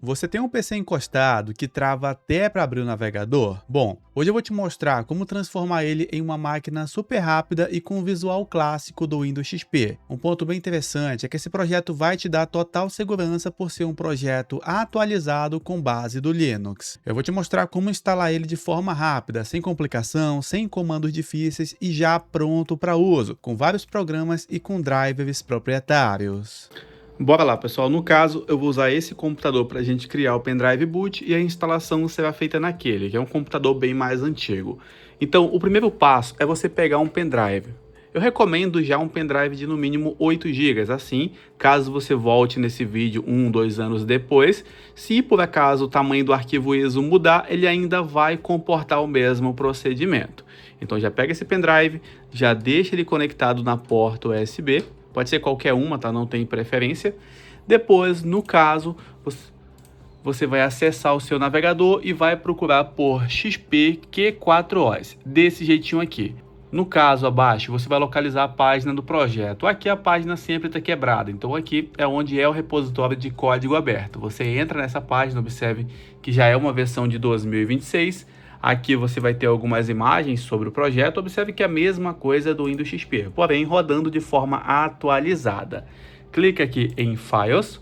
Você tem um PC encostado que trava até para abrir o navegador? Bom, hoje eu vou te mostrar como transformar ele em uma máquina super rápida e com um visual clássico do Windows XP. Um ponto bem interessante é que esse projeto vai te dar total segurança por ser um projeto atualizado com base do Linux. Eu vou te mostrar como instalar ele de forma rápida, sem complicação, sem comandos difíceis e já pronto para uso, com vários programas e com drivers proprietários. Bora lá, pessoal. No caso, eu vou usar esse computador para a gente criar o pendrive boot e a instalação será feita naquele, que é um computador bem mais antigo. Então, o primeiro passo é você pegar um pendrive. Eu recomendo já um pendrive de no mínimo 8 GB, assim, caso você volte nesse vídeo 2 anos depois, se por acaso o tamanho do arquivo ISO mudar, ele ainda vai comportar o mesmo procedimento. Então já pega esse pendrive, já deixa ele conectado na porta USB, pode ser qualquer uma, tá? Não tem preferência. Depois, no caso, você vai acessar o seu navegador e vai procurar por XP Q4OS, desse jeitinho aqui. No caso, abaixo, você vai localizar a página do projeto. Aqui a página sempre está quebrada, então aqui é onde é o repositório de código aberto. Você entra nessa página, observe que já é uma versão de 2026. Aqui você vai ter algumas imagens sobre o projeto. Observe que é a mesma coisa do Windows XP, porém rodando de forma atualizada. Clique aqui em Files.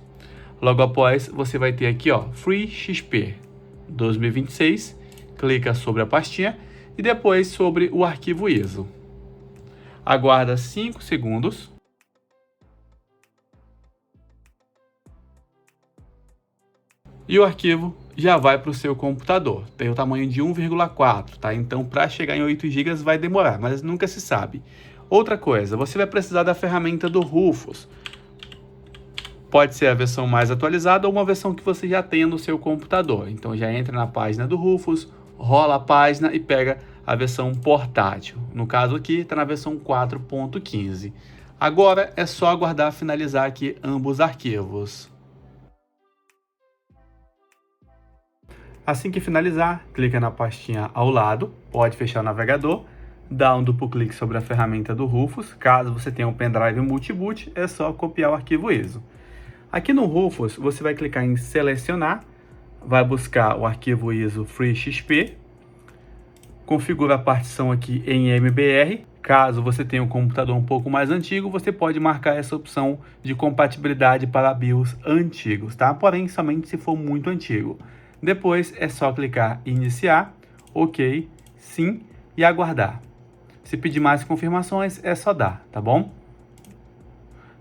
Logo após, você vai ter aqui, ó, Free XP 2026. Clica sobre a pastinha e depois sobre o arquivo ISO. Aguarda 5 segundos. E o arquivo já vai para o seu computador. Tem o tamanho de 1,4, tá? Então, para chegar em 8 GB vai demorar, mas nunca se sabe. Outra coisa, você vai precisar da ferramenta do Rufus. Pode ser a versão mais atualizada ou uma versão que você já tenha no seu computador. Então, já entra na página do Rufus, rola a página e pega a versão portátil. No caso aqui, está na versão 4.15. Agora, é só aguardar finalizar aqui ambos os arquivos. Assim que finalizar, clica na pastinha ao lado, pode fechar o navegador, dá um duplo clique sobre a ferramenta do Rufus. Caso você tenha um pendrive multiboot, é só copiar o arquivo ISO. Aqui no Rufus, você vai clicar em selecionar, vai buscar o arquivo ISO FreeXP, configura a partição aqui em MBR. Caso você tenha um computador um pouco mais antigo, você pode marcar essa opção de compatibilidade para BIOS antigos, tá? Porém, somente se for muito antigo. Depois é só clicar em iniciar, ok, sim e aguardar. Se pedir mais confirmações, é só dar, tá bom?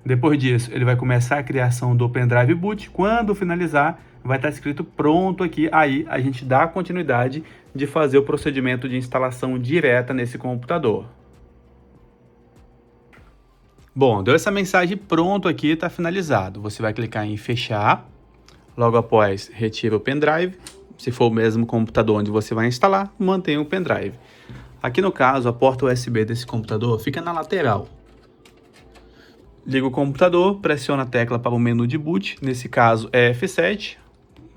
Depois disso, ele vai começar a criação do pendrive boot. Quando finalizar, vai estar escrito pronto aqui. Aí a gente dá a continuidade de fazer o procedimento de instalação direta nesse computador. Bom, deu essa mensagem pronto aqui, está finalizado. Você vai clicar em fechar. Logo após, retira o pendrive. Se for o mesmo computador onde você vai instalar, mantenha o pendrive. Aqui no caso, a porta USB desse computador fica na lateral. Liga o computador, pressiona a tecla para o menu de boot. Nesse caso é F7.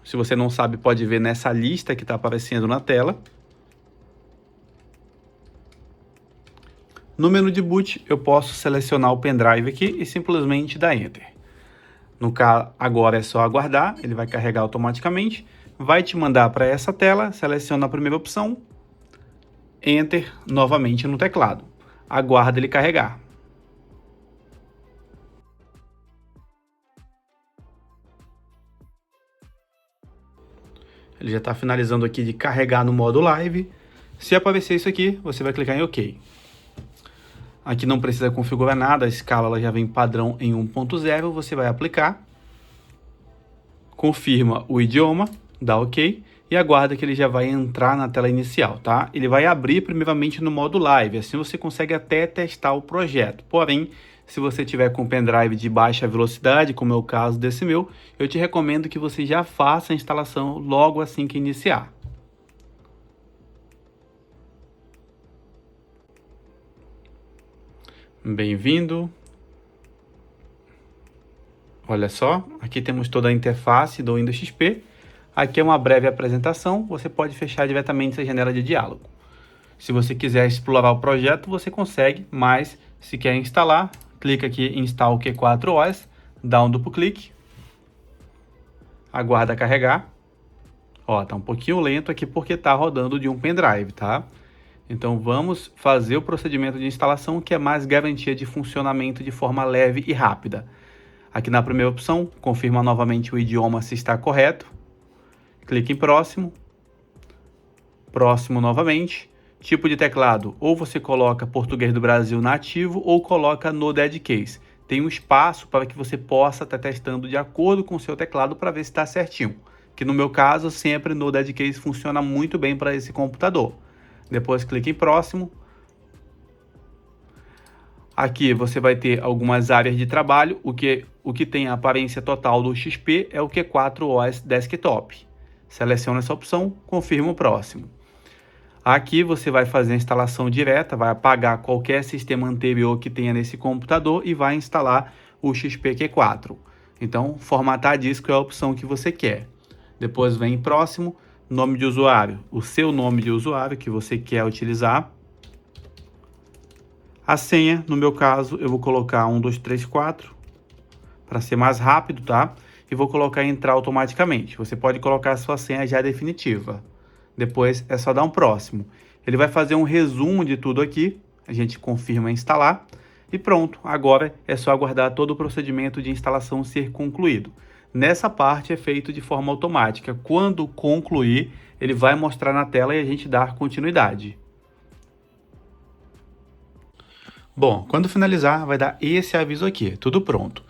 Se você não sabe, pode ver nessa lista que está aparecendo na tela. No menu de boot, eu posso selecionar o pendrive aqui e simplesmente dar Enter. No caso, agora é só aguardar, ele vai carregar automaticamente, vai te mandar para essa tela, seleciona a primeira opção, Enter novamente no teclado. Aguarda ele carregar. Ele já está finalizando aqui de carregar no modo live. Se aparecer isso aqui, você vai clicar em OK. Aqui não precisa configurar nada, a escala ela já vem padrão em 1.0, você vai aplicar, confirma o idioma, dá OK e aguarda que ele já vai entrar na tela inicial, tá? Ele vai abrir primeiramente no modo live, assim você consegue até testar o projeto. Porém, se você tiver com pendrive de baixa velocidade, como é o caso desse meu, eu te recomendo que você já faça a instalação logo assim que iniciar. Bem-vindo. Olha só, aqui temos toda a interface do Windows XP. Aqui é uma breve apresentação, você pode fechar diretamente essa janela de diálogo. Se você quiser explorar o projeto, você consegue, mas se quer instalar, clica aqui em Install Q4OS, dá um duplo clique. Aguarda carregar. Ó, tá um pouquinho lento aqui porque tá rodando de um pendrive, tá? Então vamos fazer o procedimento de instalação, que é mais garantia de funcionamento de forma leve e rápida. Aqui na primeira opção, confirma novamente o idioma se está correto. Clique em próximo. Próximo novamente. Tipo de teclado, ou você coloca Português do Brasil nativo ou coloca no Dead Case. Tem um espaço para que você possa estar testando de acordo com o seu teclado para ver se está certinho. Que no meu caso, sempre no Dead Case funciona muito bem para esse computador. Depois clique em próximo. Aqui você vai ter algumas áreas de trabalho. O que tem a aparência total do XP é o Q4OS Desktop. Seleciona essa opção, confirma o próximo. Aqui você vai fazer a instalação direta, vai apagar qualquer sistema anterior que tenha nesse computador e vai instalar o XP Q4. Então, formatar disco é a opção que você quer. Depois vem em próximo, nome de usuário, o seu nome de usuário que você quer utilizar. A senha, no meu caso, eu vou colocar 1234 para ser mais rápido, tá? E vou colocar entrar automaticamente. Você pode colocar a sua senha já definitiva. Depois é só dar um próximo. Ele vai fazer um resumo de tudo aqui. A gente confirma instalar. E pronto, agora é só aguardar todo o procedimento de instalação ser concluído. Nessa parte é feito de forma automática. Quando concluir, ele vai mostrar na tela e a gente dar continuidade. Bom, quando finalizar, vai dar esse aviso aqui, tudo pronto.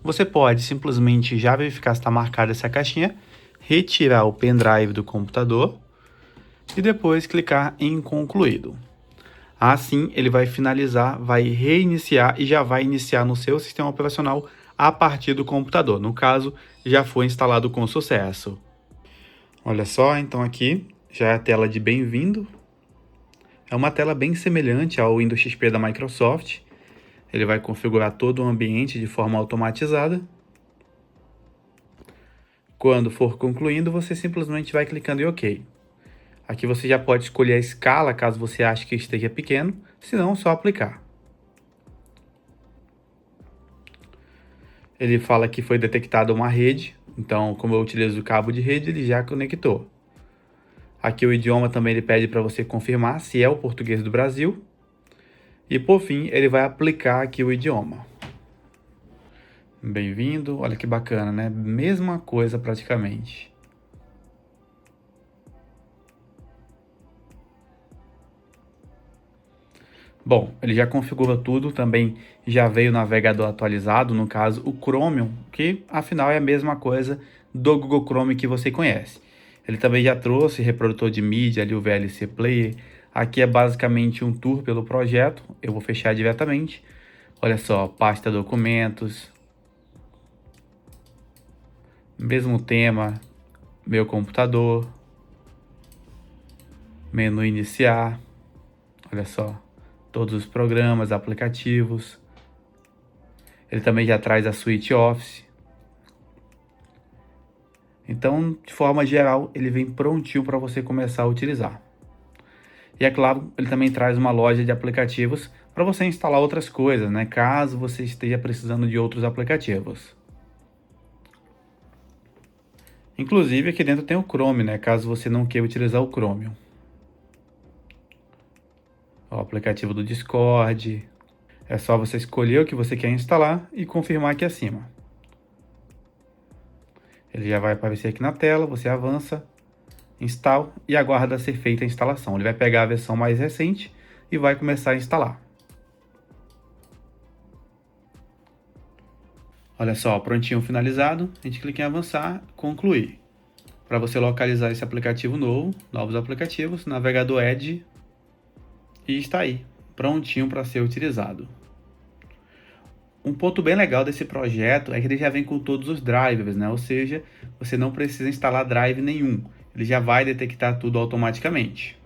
Você pode simplesmente já verificar se está marcada essa caixinha, retirar o pendrive do computador e depois clicar em concluído. Assim, ele vai finalizar, vai reiniciar e já vai iniciar no seu sistema operacional a partir do computador. No caso, já foi instalado com sucesso. Olha só, então aqui já é a tela de bem-vindo. É uma tela bem semelhante ao Windows XP da Microsoft. Ele vai configurar todo o ambiente de forma automatizada. Quando for concluindo, você simplesmente vai clicando em OK. Aqui você já pode escolher a escala, caso você ache que esteja pequeno, se não, só aplicar. Ele fala que foi detectada uma rede, então como eu utilizo o cabo de rede, ele já conectou. Aqui o idioma também ele pede para você confirmar se é o português do Brasil. E por fim, ele vai aplicar aqui o idioma. Bem-vindo, olha que bacana, né? Mesma coisa praticamente. Bom, ele já configurou tudo, também já veio o navegador atualizado, no caso o Chromium, que afinal é a mesma coisa do Google Chrome que você conhece. Ele também já trouxe reprodutor de mídia, ali o VLC Player. Aqui é basicamente um tour pelo projeto, eu vou fechar diretamente. Olha só, pasta documentos, mesmo tema, meu computador, menu iniciar, olha só. Todos os programas, aplicativos. Ele também já traz a suíte Office. Então, de forma geral, ele vem prontinho para você começar a utilizar. E é claro, ele também traz uma loja de aplicativos para você instalar outras coisas, né? Caso você esteja precisando de outros aplicativos. Inclusive, aqui dentro tem o Chrome, né? Caso você não queira utilizar o Chromium. O aplicativo do Discord. É só você escolher o que você quer instalar e confirmar aqui acima. Ele já vai aparecer aqui na tela, você avança, instala e aguarda ser feita a instalação. Ele vai pegar a versão mais recente e vai começar a instalar. Olha só, prontinho finalizado, a gente clica em avançar, concluir. Para você localizar esse aplicativo novo, novos aplicativos, navegador Edge, e está aí, prontinho para ser utilizado. Um ponto bem legal desse projeto é que ele já vem com todos os drivers, né? Ou seja, você não precisa instalar drive nenhum. Ele já vai detectar tudo automaticamente.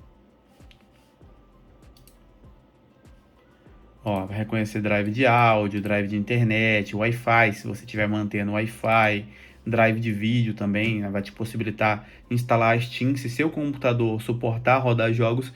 Ó, vai reconhecer drive de áudio, drive de internet, Wi-Fi, se você estiver mantendo Wi-Fi, drive de vídeo também, né? Vai te possibilitar instalar a Steam se seu computador suportar rodar jogos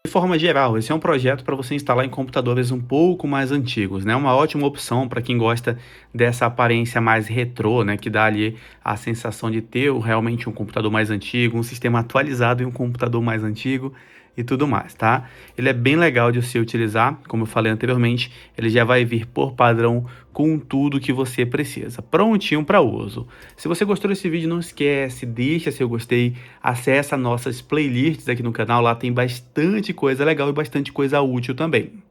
De forma geral, esse é um projeto para você instalar em computadores um pouco mais antigos, né? Uma ótima opção para quem gosta dessa aparência mais retrô, né? Que dá ali a sensação de ter realmente um computador mais antigo, um sistema atualizado em um computador mais antigo e tudo mais, tá? Ele é bem legal de se utilizar, como eu falei anteriormente, ele já vai vir por padrão com tudo que você precisa, prontinho para uso. Se você gostou desse vídeo, não esquece, deixa seu gostei, acessa nossas playlists aqui no canal, lá tem bastante coisa legal e bastante coisa útil também.